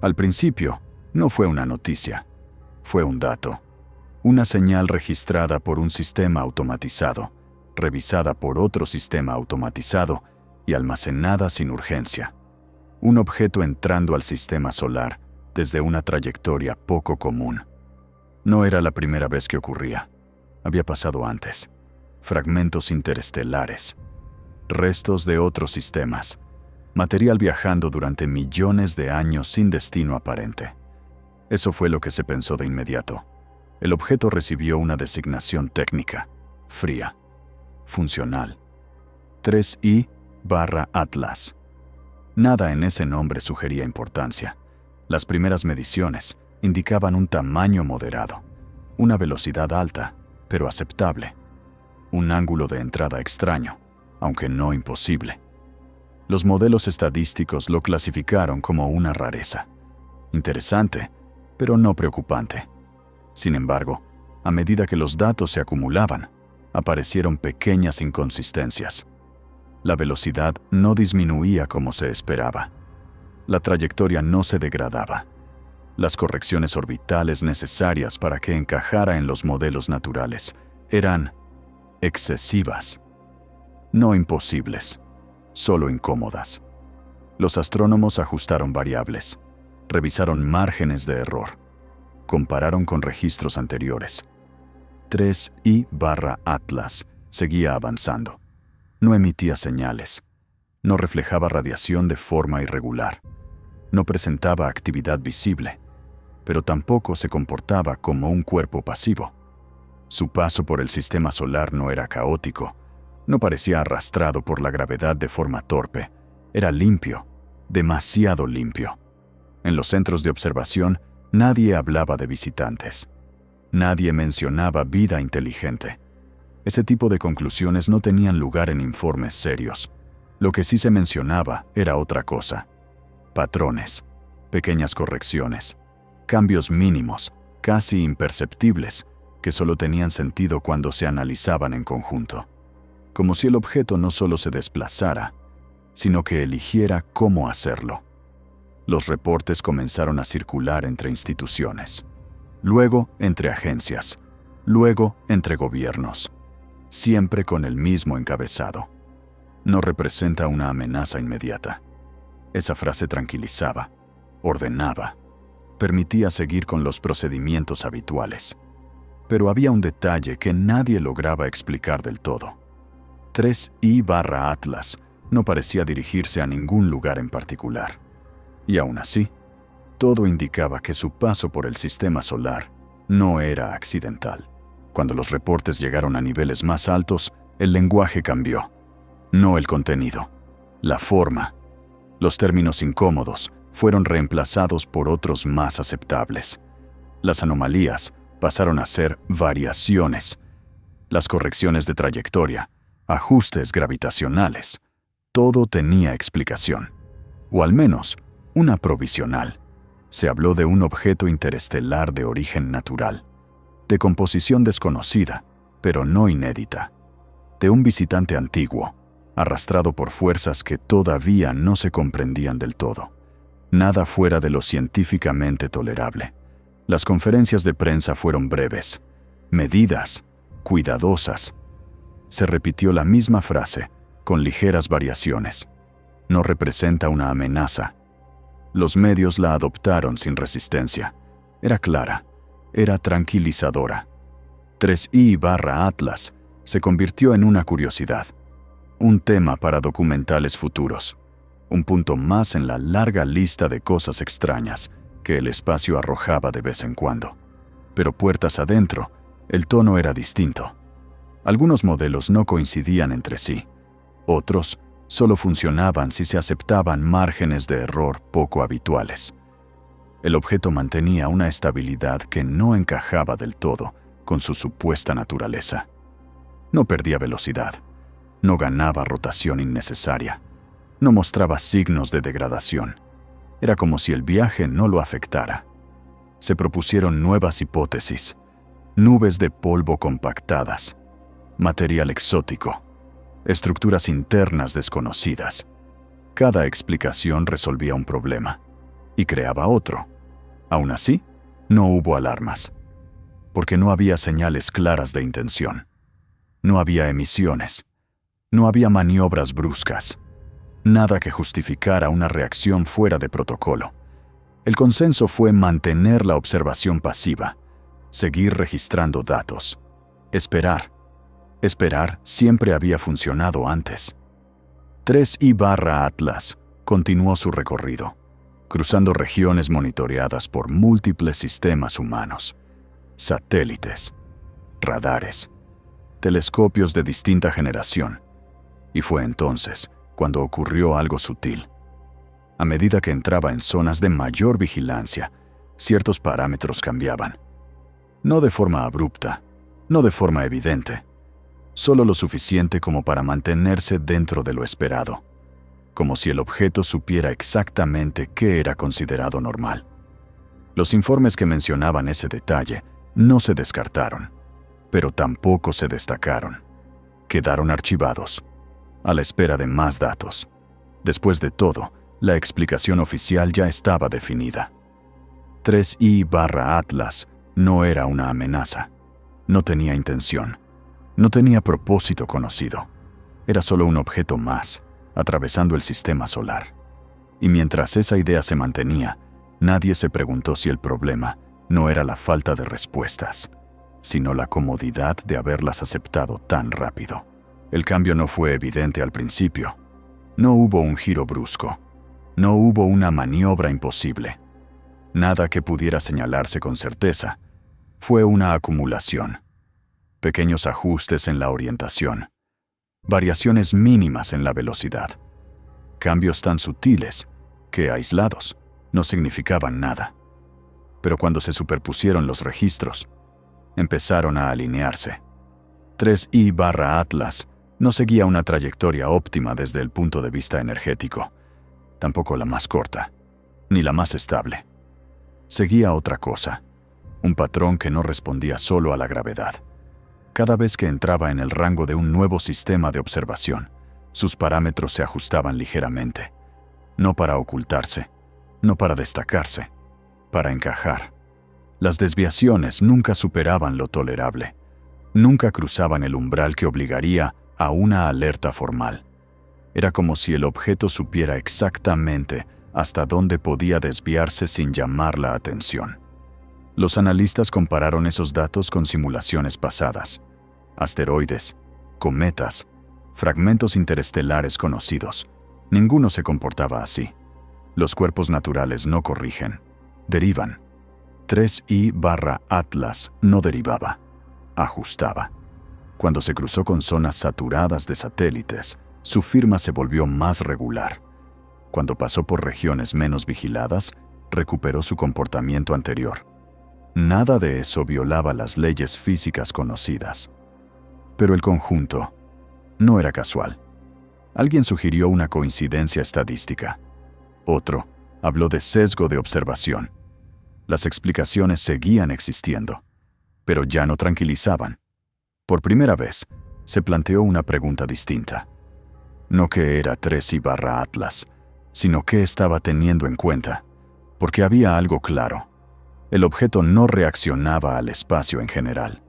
Al principio, no fue una noticia, fue un dato. Una señal registrada por un sistema automatizado, revisada por otro sistema automatizado y almacenada sin urgencia. Un objeto entrando al sistema solar desde una trayectoria poco común. No era la primera vez que ocurría. Había pasado antes. Fragmentos interestelares, restos de otros sistemas, material viajando durante millones de años sin destino aparente. Eso fue lo que se pensó de inmediato. El objeto recibió una designación técnica, fría, funcional. 3I/Atlas. Nada en ese nombre sugería importancia. Las primeras mediciones indicaban un tamaño moderado, una velocidad alta, pero aceptable, un ángulo de entrada extraño, aunque no imposible. Los modelos estadísticos lo clasificaron como una rareza. Interesante, pero no preocupante. Sin embargo, a medida que los datos se acumulaban, aparecieron pequeñas inconsistencias. La velocidad no disminuía como se esperaba. La trayectoria no se degradaba. Las correcciones orbitales necesarias para que encajara en los modelos naturales eran excesivas. No imposibles, solo incómodas. Los astrónomos ajustaron variables, revisaron márgenes de error, compararon con registros anteriores. 3I/Atlas seguía avanzando. No emitía señales, no reflejaba radiación de forma irregular, no presentaba actividad visible, pero tampoco se comportaba como un cuerpo pasivo. Su paso por el sistema solar no era caótico, no parecía arrastrado por la gravedad de forma torpe, era limpio, demasiado limpio. En los centros de observación, nadie hablaba de visitantes. Nadie mencionaba vida inteligente. Ese tipo de conclusiones no tenían lugar en informes serios. Lo que sí se mencionaba era otra cosa. Patrones, pequeñas correcciones, cambios mínimos, casi imperceptibles, que solo tenían sentido cuando se analizaban en conjunto. Como si el objeto no solo se desplazara, sino que eligiera cómo hacerlo. Los reportes comenzaron a circular entre instituciones, luego entre agencias, luego entre gobiernos, siempre con el mismo encabezado. No representa una amenaza inmediata. Esa frase tranquilizaba, ordenaba, permitía seguir con los procedimientos habituales. Pero había un detalle que nadie lograba explicar del todo. 3I/Atlas no parecía dirigirse a ningún lugar en particular. Y aún así, todo indicaba que su paso por el sistema solar no era accidental. Cuando los reportes llegaron a niveles más altos, el lenguaje cambió. No el contenido, la forma. Los términos incómodos fueron reemplazados por otros más aceptables. Las anomalías pasaron a ser variaciones. Las correcciones de trayectoria, ajustes gravitacionales. Todo tenía explicación. O al menos, una provisional. Se habló de un objeto interestelar de origen natural, de composición desconocida, pero no inédita, de un visitante antiguo, arrastrado por fuerzas que todavía no se comprendían del todo. Nada fuera de lo científicamente tolerable. Las conferencias de prensa fueron breves, medidas, cuidadosas. Se repitió la misma frase, con ligeras variaciones. No representa una amenaza. Los medios la adoptaron sin resistencia. Era clara, era tranquilizadora. 3I/Atlas se convirtió en una curiosidad, un tema para documentales futuros, un punto más en la larga lista de cosas extrañas que el espacio arrojaba de vez en cuando. Pero puertas adentro, el tono era distinto. Algunos modelos no coincidían entre sí, otros solo funcionaban si se aceptaban márgenes de error poco habituales. El objeto mantenía una estabilidad que no encajaba del todo con su supuesta naturaleza. No perdía velocidad, no ganaba rotación innecesaria, no mostraba signos de degradación. Era como si el viaje no lo afectara. Se propusieron nuevas hipótesis, nubes de polvo compactadas, material exótico, estructuras internas desconocidas. Cada explicación resolvía un problema. y creaba otro. Aún así, no hubo alarmas, porque no había señales claras de intención. No había emisiones. No había maniobras bruscas. Nada que justificara una reacción fuera de protocolo. El consenso fue mantener la observación pasiva, seguir registrando datos, esperar. Esperar siempre había funcionado antes. 3I/Atlas continuó su recorrido, cruzando regiones monitoreadas por múltiples sistemas humanos, satélites, radares, telescopios de distinta generación. Y fue entonces cuando ocurrió algo sutil. A medida que entraba en zonas de mayor vigilancia, ciertos parámetros cambiaban. No de forma abrupta, no de forma evidente, solo lo suficiente como para mantenerse dentro de lo esperado, como si el objeto supiera exactamente qué era considerado normal. Los informes que mencionaban ese detalle no se descartaron, pero tampoco se destacaron. Quedaron archivados, a la espera de más datos. Después de todo, la explicación oficial ya estaba definida. 3I/Atlas no era una amenaza, no tenía intención, no tenía propósito conocido. Era solo un objeto más, atravesando el sistema solar. Y mientras esa idea se mantenía, nadie se preguntó si el problema no era la falta de respuestas, sino la comodidad de haberlas aceptado tan rápido. El cambio no fue evidente al principio. No hubo un giro brusco. No hubo una maniobra imposible. Nada que pudiera señalarse con certeza. Fue una acumulación. Pequeños ajustes en la orientación. Variaciones mínimas en la velocidad. Cambios tan sutiles que, aislados, no significaban nada. Pero cuando se superpusieron los registros, empezaron a alinearse. 3I/Atlas no seguía una trayectoria óptima desde el punto de vista energético, tampoco la más corta, ni la más estable. Seguía otra cosa, un patrón que no respondía solo a la gravedad. Cada vez que entraba en el rango de un nuevo sistema de observación, sus parámetros se ajustaban ligeramente, no para ocultarse, no para destacarse, para encajar. Las desviaciones nunca superaban lo tolerable, nunca cruzaban el umbral que obligaría a una alerta formal. Era como si el objeto supiera exactamente hasta dónde podía desviarse sin llamar la atención. Los analistas compararon esos datos con simulaciones pasadas, asteroides, cometas, fragmentos interestelares conocidos. Ninguno se comportaba así. Los cuerpos naturales no corrigen, derivan. 3I/Atlas no derivaba, ajustaba. Cuando se cruzó con zonas saturadas de satélites, su firma se volvió más regular. Cuando pasó por regiones menos vigiladas, recuperó su comportamiento anterior. Nada de eso violaba las leyes físicas conocidas. Pero el conjunto no era casual. Alguien sugirió una coincidencia estadística. Otro habló de sesgo de observación. Las explicaciones seguían existiendo, pero ya no tranquilizaban. Por primera vez, se planteó una pregunta distinta. No qué era 3I/Atlas, sino qué estaba teniendo en cuenta, porque había algo claro. El objeto no reaccionaba al espacio en general.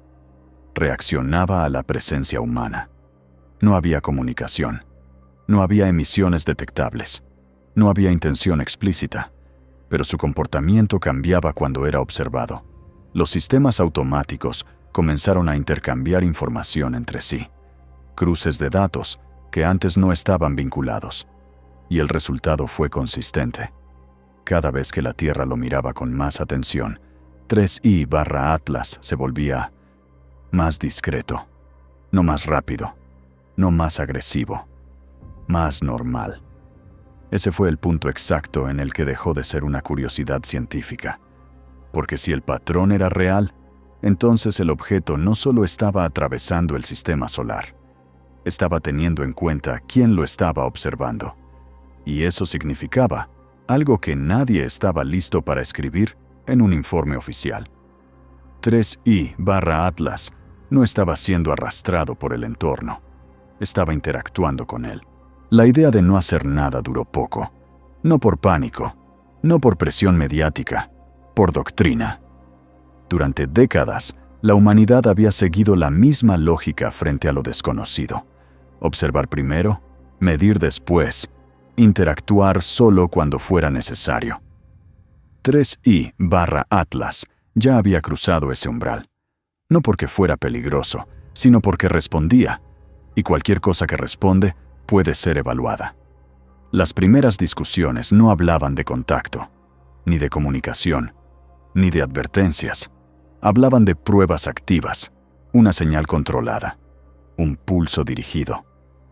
Reaccionaba a la presencia humana. No había comunicación. No había emisiones detectables. No había intención explícita. Pero su comportamiento cambiaba cuando era observado. Los sistemas automáticos comenzaron a intercambiar información entre sí. Cruces de datos que antes no estaban vinculados. Y el resultado fue consistente. Cada vez que la Tierra lo miraba con más atención, 3I/Atlas se volvía más discreto, no más rápido, no más agresivo, más normal. Ese fue el punto exacto en el que dejó de ser una curiosidad científica. Porque si el patrón era real, entonces el objeto no solo estaba atravesando el sistema solar, estaba teniendo en cuenta quién lo estaba observando. Y eso significaba algo que nadie estaba listo para escribir en un informe oficial. 3I/Atlas no estaba siendo arrastrado por el entorno, estaba interactuando con él. La idea de no hacer nada duró poco, no por pánico, No por presión mediática, por doctrina. Durante décadas, la humanidad había seguido la misma lógica frente a lo desconocido. Observar primero, medir después, interactuar solo cuando fuera necesario. 3I/Atlas ya había cruzado ese umbral. No porque fuera peligroso, sino porque respondía, y cualquier cosa que responde puede ser evaluada. Las primeras discusiones no hablaban de contacto, ni de comunicación, ni de advertencias. Hablaban de pruebas activas, una señal controlada, un pulso dirigido,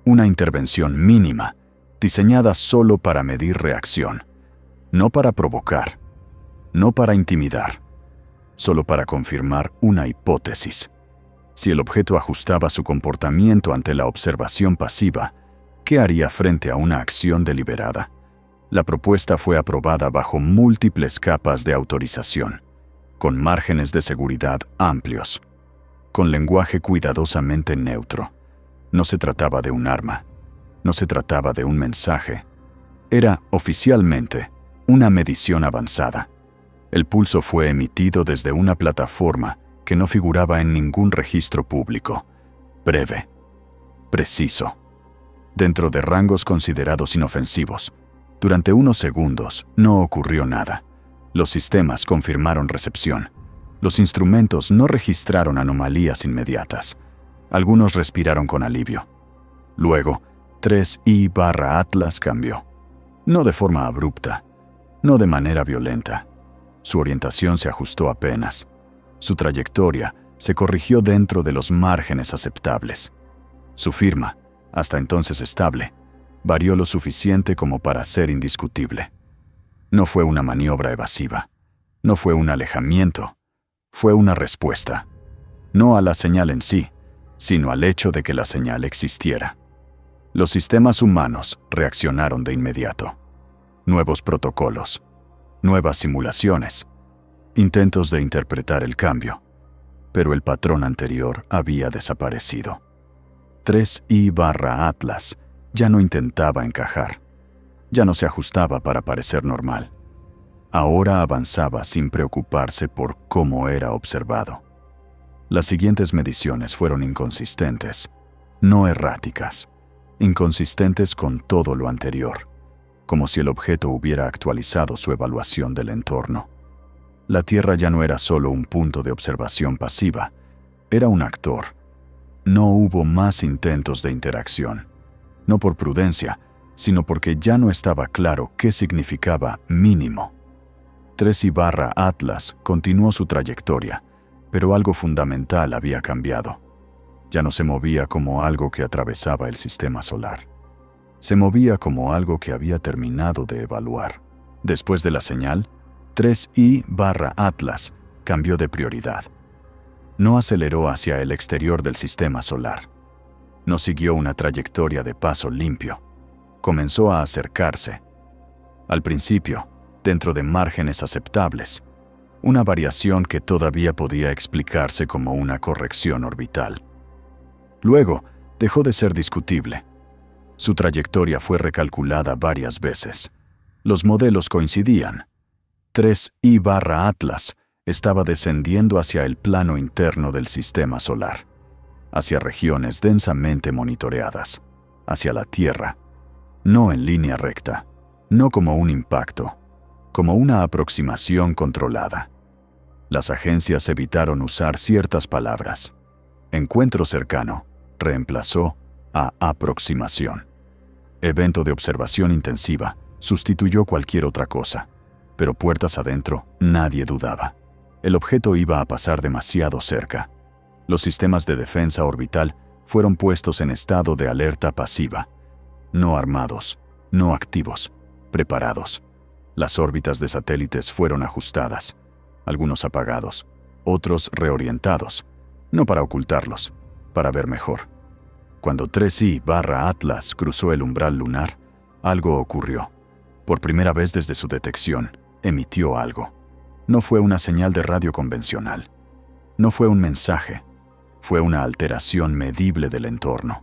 una intervención mínima, diseñada solo para medir reacción, no para provocar, no para intimidar, solo para confirmar una hipótesis. Si el objeto ajustaba su comportamiento ante la observación pasiva, ¿qué haría frente a una acción deliberada? La propuesta fue aprobada bajo múltiples capas de autorización, con márgenes de seguridad amplios, con lenguaje cuidadosamente neutro. No se trataba de un arma, no se trataba de un mensaje. Era, oficialmente, una medición avanzada. El pulso fue emitido desde una plataforma que no figuraba en ningún registro público. Breve, preciso, dentro de rangos considerados inofensivos. Durante unos segundos no ocurrió nada. Los sistemas confirmaron recepción. Los instrumentos no registraron anomalías inmediatas. Algunos respiraron con alivio. Luego, 3I/Atlas cambió. No de forma abrupta, no de manera violenta. Su orientación se ajustó apenas. Su trayectoria se corrigió dentro de los márgenes aceptables. Su firma, hasta entonces estable, varió lo suficiente como para ser indiscutible. No fue una maniobra evasiva, no fue un alejamiento, fue una respuesta. No a la señal en sí, sino al hecho de que la señal existiera. Los sistemas humanos reaccionaron de inmediato. Nuevos protocolos, nuevas simulaciones, intentos de interpretar el cambio, pero el patrón anterior había desaparecido. 3I/Atlas ya no intentaba encajar, ya no se ajustaba para parecer normal. Ahora avanzaba sin preocuparse por cómo era observado. Las siguientes mediciones fueron inconsistentes, no erráticas, inconsistentes con todo lo anterior, como si el objeto hubiera actualizado su evaluación del entorno. La Tierra ya no era solo un punto de observación pasiva, era un actor. No hubo más intentos de interacción, no por prudencia, sino porque ya no estaba claro qué significaba mínimo. 3I/Atlas continuó su trayectoria, pero algo fundamental había cambiado. Ya no se movía como algo que atravesaba el sistema solar. Se movía como algo que había terminado de evaluar. Después de la señal, 3I/Atlas cambió de prioridad. No aceleró hacia el exterior del sistema solar. No siguió una trayectoria de paso limpio. Comenzó a acercarse. Al principio, dentro de márgenes aceptables, una variación que todavía podía explicarse como una corrección orbital. Luego, dejó de ser discutible. Su trayectoria fue recalculada varias veces. Los modelos coincidían. 3I/Atlas estaba descendiendo hacia el plano interno del sistema solar, hacia regiones densamente monitoreadas, hacia la Tierra, no en línea recta, no como un impacto, como una aproximación controlada. Las agencias evitaron usar ciertas palabras. Encuentro cercano reemplazó a aproximación. Evento de observación intensiva sustituyó cualquier otra cosa, pero puertas adentro nadie dudaba. El objeto iba a pasar demasiado cerca. Los sistemas de defensa orbital fueron puestos en estado de alerta pasiva. No armados, no activos, preparados. Las órbitas de satélites fueron ajustadas, algunos apagados, otros reorientados, no para ocultarlos, para ver mejor. Cuando 3I/Atlas cruzó el umbral lunar, algo ocurrió. Por primera vez desde su detección, emitió algo. No fue una señal de radio convencional. No fue un mensaje. Fue una alteración medible del entorno.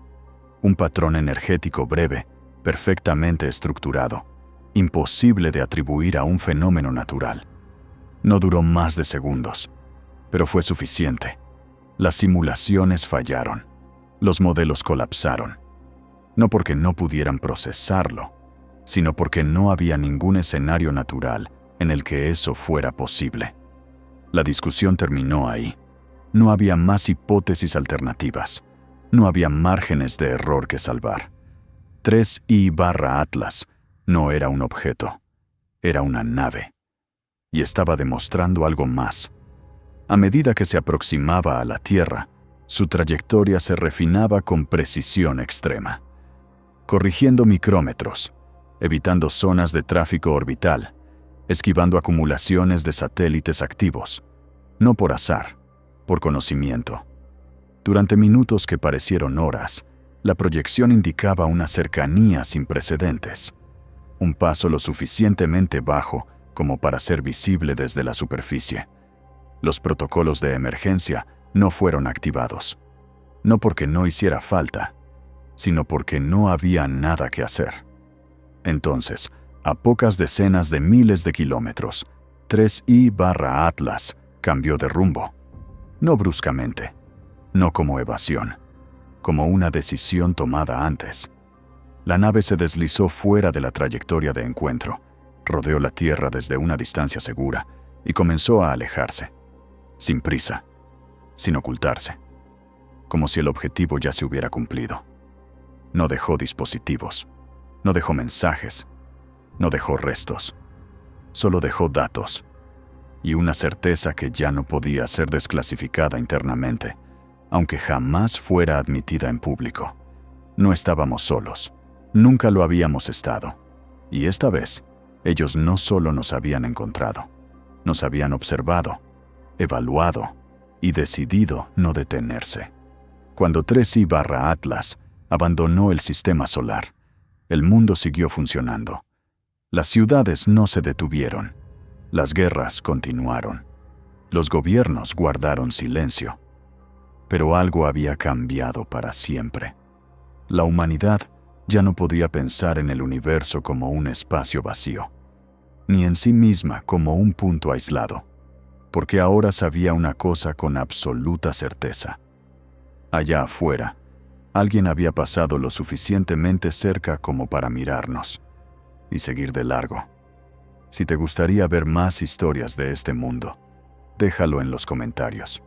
Un patrón energético breve, perfectamente estructurado, imposible de atribuir a un fenómeno natural. No duró más de segundos, pero fue suficiente. Las simulaciones fallaron. Los modelos colapsaron. No porque no pudieran procesarlo, sino porque no había ningún escenario natural en el que eso fuera posible. La discusión terminó ahí. No había más hipótesis alternativas. No había márgenes de error que salvar. 3I/Atlas no era un objeto, era una nave. Y estaba demostrando algo más. A medida que se aproximaba a la Tierra, su trayectoria se refinaba con precisión extrema, corrigiendo micrómetros, evitando zonas de tráfico orbital, esquivando acumulaciones de satélites activos, no por azar, por conocimiento. Durante minutos que parecieron horas, la proyección indicaba una cercanía sin precedentes, un paso lo suficientemente bajo como para ser visible desde la superficie. Los protocolos de emergencia no fueron activados, no porque no hiciera falta, sino porque no había nada que hacer. Entonces, a pocas decenas de miles de kilómetros, 3I/Atlas cambió de rumbo. No bruscamente, no como evasión, como una decisión tomada antes. La nave se deslizó fuera de la trayectoria de encuentro, rodeó la Tierra desde una distancia segura y comenzó a alejarse, sin prisa, sin ocultarse, como si el objetivo ya se hubiera cumplido. No dejó dispositivos, no dejó mensajes, no dejó restos, solo dejó datos y una certeza que ya no podía ser desclasificada internamente, aunque jamás fuera admitida en público. No estábamos solos, nunca lo habíamos estado, y esta vez ellos no solo nos habían encontrado, nos habían observado, evaluado y decidido no detenerse. Cuando 3I/Atlas abandonó el sistema solar, el mundo siguió funcionando. Las ciudades no se detuvieron. Las guerras continuaron. Los gobiernos guardaron silencio. Pero algo había cambiado para siempre. La humanidad ya no podía pensar en el universo como un espacio vacío, ni en sí misma como un punto aislado, porque ahora sabía una cosa con absoluta certeza. Allá afuera, alguien había pasado lo suficientemente cerca como para mirarnos y seguir de largo. Si te gustaría ver más historias de este mundo, déjalo en los comentarios.